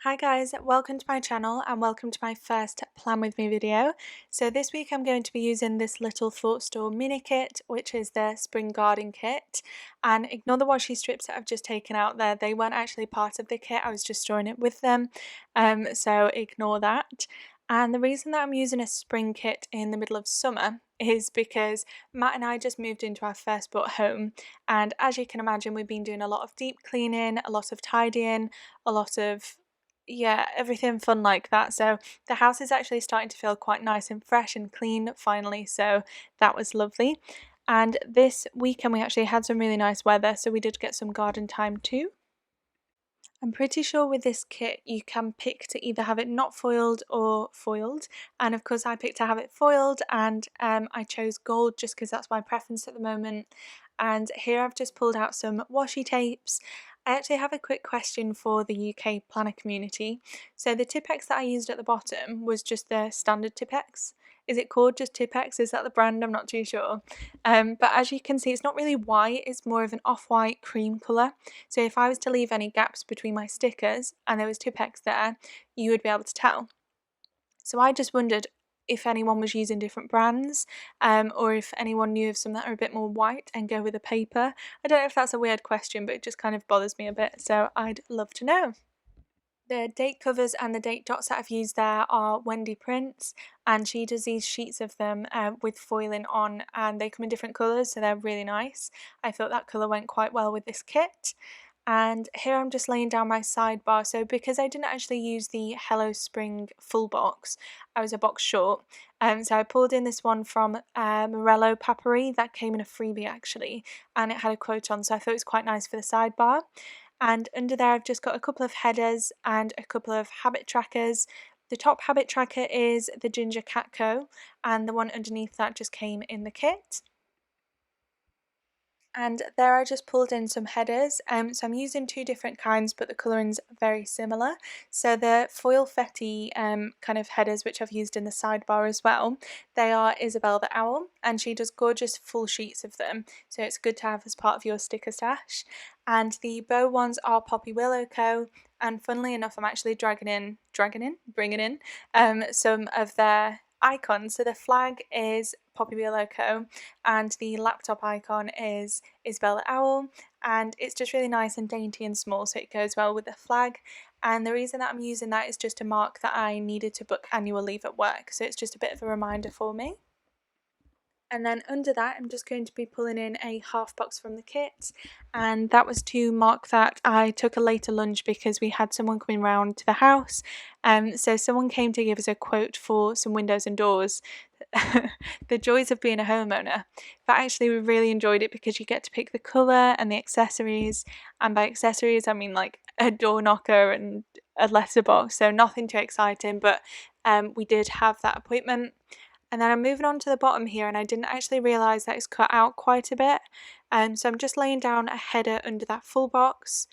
Hi guys, welcome to my channel and welcome to my first plan with me video. So this week I'm going to be using this Little Thought Store mini kit, which is the spring garden kit. And ignore the washi strips that I've just taken out there, they weren't actually part of the kit, I was just storing it with them. So ignore that. And the reason that I'm using a spring kit in the middle of summer is because Matt and I just moved into our first built home, and as you can imagine we've been doing a lot of deep cleaning, a lot of tidying, a lot of everything fun like that. So the house is actually starting to feel quite nice and fresh and clean finally, so that was lovely. And this weekend we actually had some really nice weather, so we did get some garden time too. I'm pretty sure with this kit you can pick to either have it not foiled or foiled, and of course I picked to have it foiled, and I chose gold just because that's my preference at the moment. And here I've just pulled out some washi tapes. I actually have a quick question for the UK planner community. So the Tipex that I used at the bottom was just the standard Tipex. Is it called just Tipex? Is that the brand? I'm not too sure. But as you can see, it's not really white, it's more of an off-white cream colour. So if I was to leave any gaps between my stickers and there was Tipex there, you would be able to tell. So I just wondered if anyone was using different brands, or if anyone knew of some that are a bit more white and go with a paper. I don't know if that's a weird question, but it just kind of bothers me a bit, so I'd love to know. The date covers and the date dots that I've used there are Wendy Prints, and she does these sheets of them with foiling on, and they come in different colours, so they're really nice. I thought that colour went quite well with this kit. And here I'm just laying down my sidebar. So because I didn't actually use the Hello Spring full box, I was a box short. So I pulled in this one from Morello Papery that came in a freebie actually, and it had a quote on, so I thought it was quite nice for the sidebar. And under there I've just got a couple of headers and a couple of habit trackers. The top habit tracker is the Ginger Cat Co, and the one underneath that just came in the kit. And there I just pulled in some headers, so I'm using two different kinds but the colouring's very similar. So the foil fetty kind of headers, which I've used in the sidebar as well, they are Isabel the Owl, and she does gorgeous full sheets of them, so it's good to have as part of your sticker stash. And the bow ones are Poppy Willow Co, and funnily enough I'm actually bringing in some of their icons. So the flag is Poppy Willow Co, and the laptop icon is Isabella Owl, and it's just really nice and dainty and small, so it goes well with the flag. And the reason that I'm using that is just to mark that I needed to book annual leave at work, so it's just a bit of a reminder for me. And then under that I'm just going to be pulling in a half box from the kit, and that was to mark that I took a later lunch because we had someone coming round to the house. So someone came to give us a quote for some windows and doors. The joys of being a homeowner, but actually we really enjoyed it because you get to pick the colour and the accessories, and by accessories I mean like a door knocker and a letterbox, so nothing too exciting, but we did have that appointment. And then I'm moving on to the bottom here, and I didn't actually realise that it's cut out quite a bit. So I'm just laying down a header under that full box,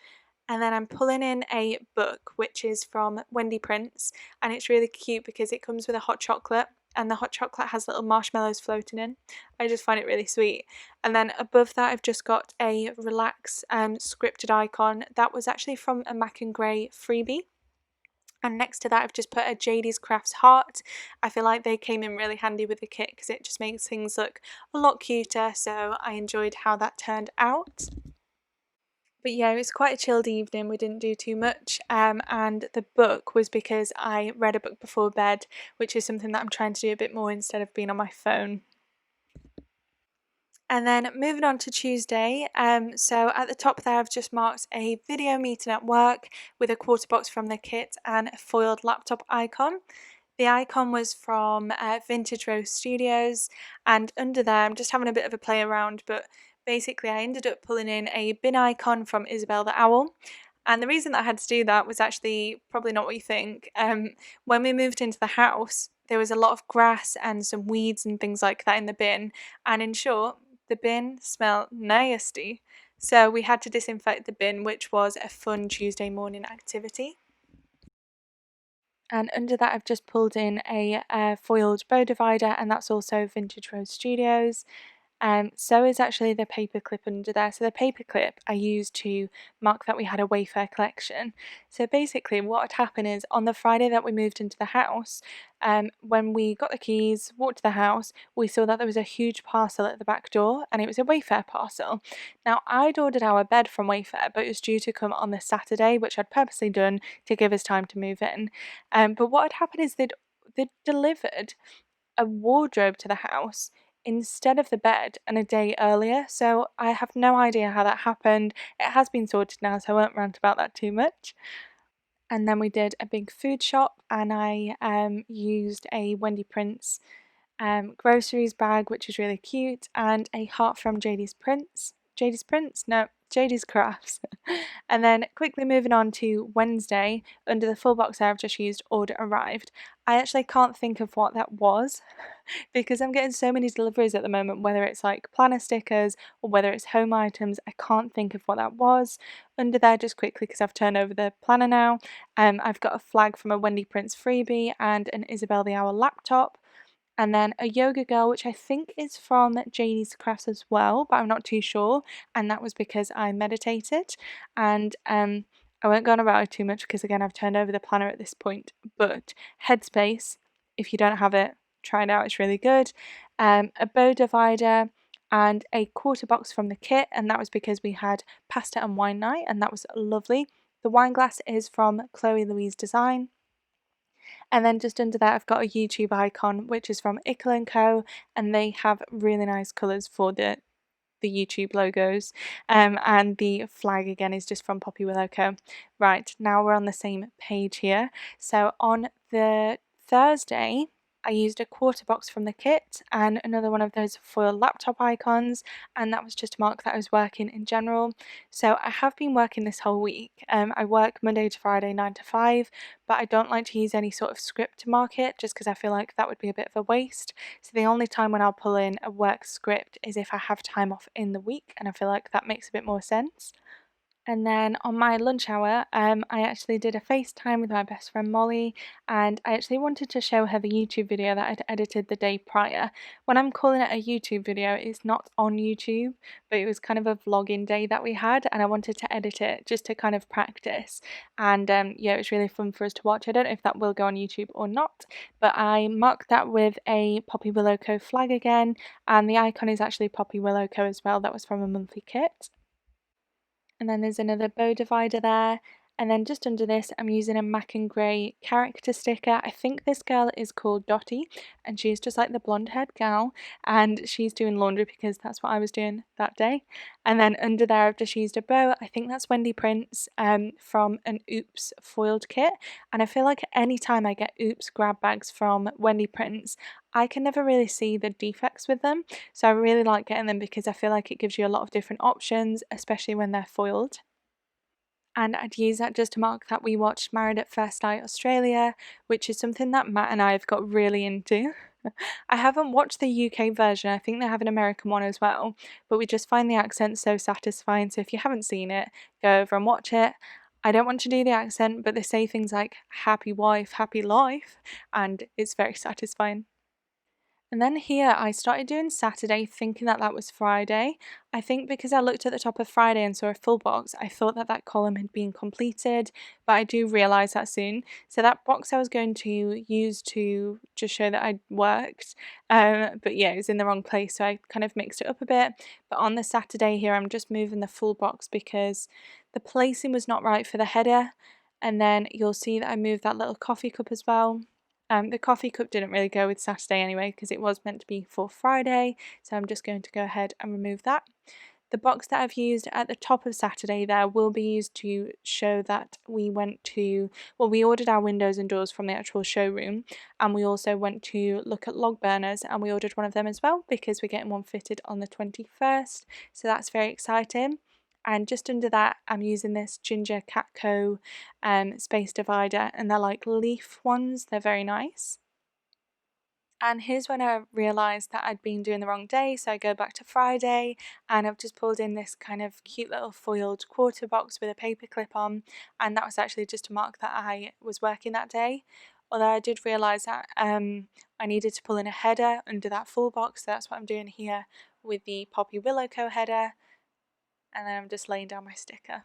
and then I'm pulling in a book which is from Wendy Prince, and it's really cute because it comes with a hot chocolate, and the hot chocolate has little marshmallows floating in. I just find it really sweet. And then above that I've just got a relax scripted icon that was actually from a Mac and Grey freebie. And next to that I've just put a JD's Crafts heart. I feel like they came in really handy with the kit because it just makes things look a lot cuter, so I enjoyed how that turned out. But yeah, it was quite a chilled evening, we didn't do too much, and the book was because I read a book before bed, which is something that I'm trying to do a bit more instead of being on my phone. And then moving on to Tuesday, so at the top there I've just marked a video meeting at work with a quarter box from the kit and a foiled laptop icon. The icon was from Vintage Rose Studios, and under there I'm just having a bit of a play around, but basically I ended up pulling in a bin icon from Isabel the Owl. And the reason that I had to do that was actually probably not what you think. When we moved into the house, there was a lot of grass and some weeds and things like that in the bin, and in short, the bin smelled nasty. So we had to disinfect the bin, which was a fun Tuesday morning activity. And under that I've just pulled in a foiled bow divider, and that's also Vintage Rose Studios. So is actually the paper clip under there. So the paper clip I used to mark that we had a Wayfair collection. So basically what had happened is on the Friday that we moved into the house, when we got the keys, walked to the house, we saw that there was a huge parcel at the back door and it was a Wayfair parcel. Now I'd ordered our bed from Wayfair, but it was due to come on the Saturday, which I'd purposely done to give us time to move in. But what had happened is they'd delivered a wardrobe to the house instead of the bed and a day earlier. So I have no idea how that happened. It has been sorted now, so I won't rant about that too much. And then we did a big food shop, and I used a Wendy Prince groceries bag, which is really cute, and a heart from JD's Prince. JD's Prince? No, JD's Crafts. And then quickly moving on to Wednesday, under the full box there I've just used order arrived. I actually can't think of what that was because I'm getting so many deliveries at the moment, whether it's like planner stickers or whether it's home items. I can't think of what that was. Under there, just quickly, because I've turned over the planner now, I've got a flag from a Wendy Prince freebie and an Isabel the Hour laptop. And then a yoga girl, which I think is from Janie's Crafts as well, but I'm not too sure. And that was because I meditated. And I won't go on about it too much because again I've turned over the planner at this point. But Headspace, if you don't have it, try it out. It's really good. A bow divider and a quarter box from the kit, and that was because we had pasta and wine night, and that was lovely. The wine glass is from Chloe Louise Design. And then just under that, I've got a YouTube icon, which is from Ickle & Co. And they have really nice colours for the YouTube logos. And the flag again is just from Poppy Willow Co. Right, now we're on the same page here. So on the Thursday, I used a quarter box from the kit and another one of those foil laptop icons, and that was just to mark that I was working in general. So I have been working this whole week. I work Monday to Friday 9 to 5, but I don't like to use any sort of script to mark it just because I feel like that would be a bit of a waste. So the only time when I'll pull in a work script is if I have time off in the week, and I feel like that makes a bit more sense. And then on my lunch hour, I actually did a FaceTime with my best friend Molly, and I actually wanted to show her the YouTube video that I'd edited the day prior. When I'm calling it a YouTube video, it's not on YouTube, but it was kind of a vlogging day that we had, and I wanted to edit it just to kind of practice. And yeah, it was really fun for us to watch. I don't know if that will go on YouTube or not, but I marked that with a Poppy Willow Co flag again, and the icon is actually Poppy Willow Co as well. That was from a monthly kit. And then there's another bow divider there. And then just under this, I'm using a Mac and Grey character sticker. I think this girl is called Dottie, and she's just like the blonde haired gal, and she's doing laundry because that's what I was doing that day. And then under there, I've just used a bow. I think that's Wendy Prince from an Oops foiled kit. And I feel like anytime I get Oops grab bags from Wendy Prince, I can never really see the defects with them. So I really like getting them because I feel like it gives you a lot of different options, especially when they're foiled. And I'd use that just to mark that we watched Married at First Sight Australia, which is something that Matt and I have got really into. I haven't watched the UK version, I think they have an American one as well, but we just find the accent so satisfying. So if you haven't seen it, go over and watch it. I don't want to do the accent, but they say things like happy wife, happy life, and it's very satisfying. And then here I started doing Saturday thinking that that was Friday. I think because I looked at the top of Friday and saw a full box, I thought that that column had been completed, but I do realise that soon. So that box I was going to use to just show that I'd worked, but yeah, it was in the wrong place, so I kind of mixed it up a bit. But on the Saturday here, I'm just moving the full box because the placing was not right for the header. And then you'll see that I moved that little coffee cup as well. The coffee cup didn't really go with Saturday anyway because it was meant to be for Friday, so I'm just going to go ahead and remove that. The box that I've used at the top of Saturday there will be used to show that we went to, well, we ordered our windows and doors from the actual showroom, and we also went to look at log burners and we ordered one of them as well because we're getting one fitted on the 21st, so that's very exciting. And just under that, I'm using this Ginger Catco space divider, and they're like leaf ones. They're very nice. And here's when I realised that I'd been doing the wrong day, so I go back to Friday and I've just pulled in this kind of cute little foiled quarter box with a paper clip on, and that was actually just to mark that I was working that day. Although I did realise that I needed to pull in a header under that full box, so that's what I'm doing here with the Poppy Willow Co header, and then I'm just laying down my sticker.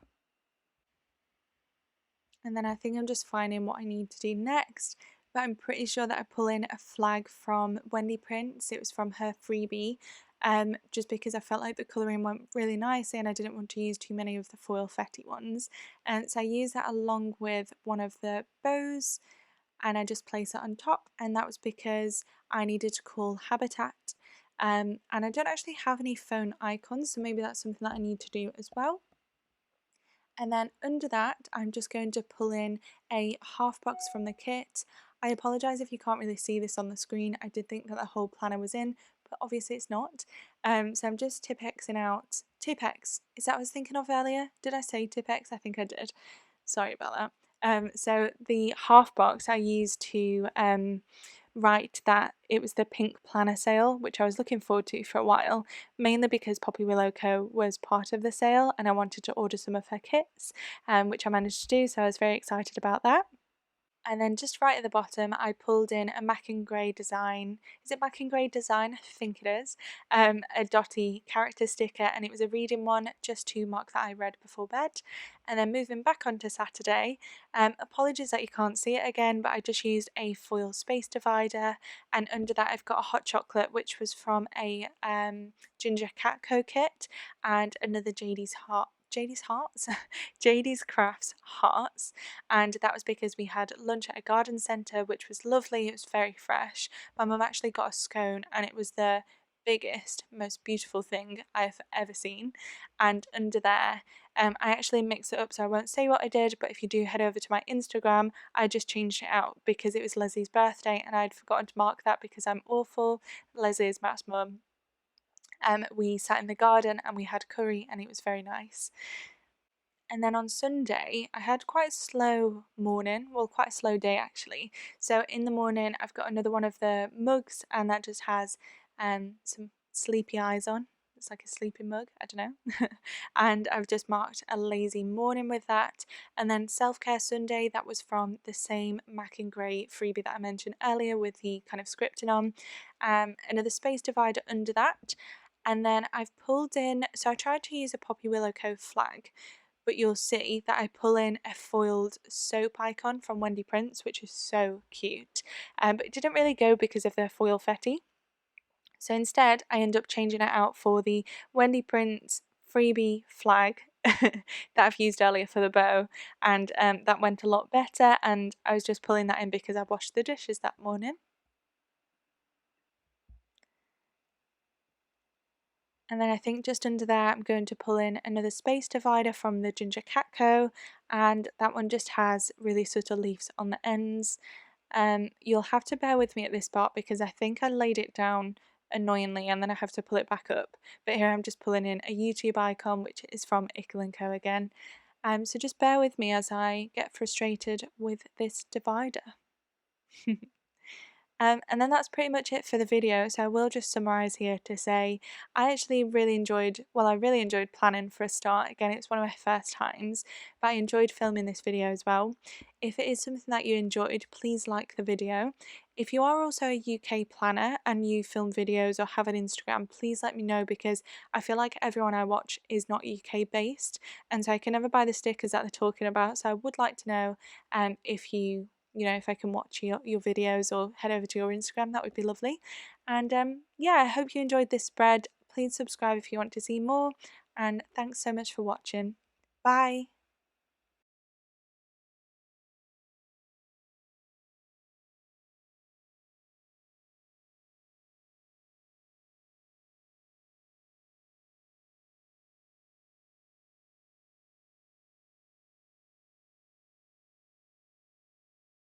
And then I think I'm just finding what I need to do next, but I'm pretty sure that I pull in a flag from Wendy Prince. It was from her freebie, just because I felt like the colouring went really nicely and I didn't want to use too many of the foil fetty ones. And so I used that along with one of the bows, and I just place it on top, and that was because I needed to call Habitat. And I don't actually have any phone icons, so maybe that's something that I need to do as well. And then under that, I'm just going to pull in a half box from the kit. I apologise if you can't really see this on the screen. I did think that the whole planner was in, but obviously it's not. So I'm just Tipp-Exing out. Tipp-Ex, is that what I was thinking of earlier? Did I say Tipp-Ex? I think I did. Sorry about that. So the half box I used to write that it was the pink planner sale, which I was looking forward to for a while, mainly because Poppy Willow Co was part of the sale and I wanted to order some of her kits, which I managed to do, so I was very excited about that. And then just right at the bottom, I pulled in a Mac and Grey design. Is it Mac and Grey design? I think it is. A dotty character sticker, and it was a reading one just to mark that I read before bed. And then moving back onto Saturday, apologies that you can't see it again, but I just used a foil space divider, and under that I've got a hot chocolate, which was from a Ginger Catco kit, and another JD's Hearts? JD's Crafts Hearts, and that was because we had lunch at a garden centre, which was lovely. It was very fresh. My mum actually got a scone, and it was the biggest, most beautiful thing I've ever seen. And under there, I actually mixed it up, so I won't say what I did, but if you do head over to my Instagram, I just changed it out because it was Leslie's birthday and I'd forgotten to mark that because I'm awful. Leslie is Matt's mum. We sat in the garden and we had curry, and it was very nice. And then on Sunday, I had quite a slow morning, well, quite a slow day actually. So in the morning, I've got another one of the mugs, and that just has some sleepy eyes on. It's like a sleeping mug, I don't know. And I've just marked a lazy morning with that. And then Self Care Sunday, that was from the same Mac and Grey freebie that I mentioned earlier with the kind of scripting on. Another space divider under that. And then I've pulled in, so I tried to use a Poppy Willow Co flag, but you'll see that I pull in a foiled soap icon from Wendy Prince, which is so cute. But it didn't really go because of the foil fetty. So instead, I end up changing it out for the Wendy Prince freebie flag that I've used earlier for the bow, and that went a lot better, and I was just pulling that in because I washed the dishes that morning. And then I think just under there I'm going to pull in another space divider from the Ginger Catco, and that one just has really subtle leaves on the ends. You'll have to bear with me at this part because I think I laid it down annoyingly and then I have to pull it back up. But here I'm just pulling in a YouTube icon, which is from Ickle & Co again. So just bear with me as I get frustrated with this divider. And then that's pretty much it for the video, so I will just summarise here to say I actually really enjoyed, well, I really enjoyed planning for a start. Again, it's one of my first times, but I enjoyed filming this video as well. If it is something that you enjoyed, please like the video. If you are also a UK planner and you film videos or have an Instagram, please let me know because I feel like everyone I watch is not UK based, and so I can never buy the stickers that they're talking about, so I would like to know if if I can watch your videos or head over to your Instagram, that would be lovely. And yeah, I hope you enjoyed this spread. Please subscribe if you want to see more, and thanks so much for watching. Bye!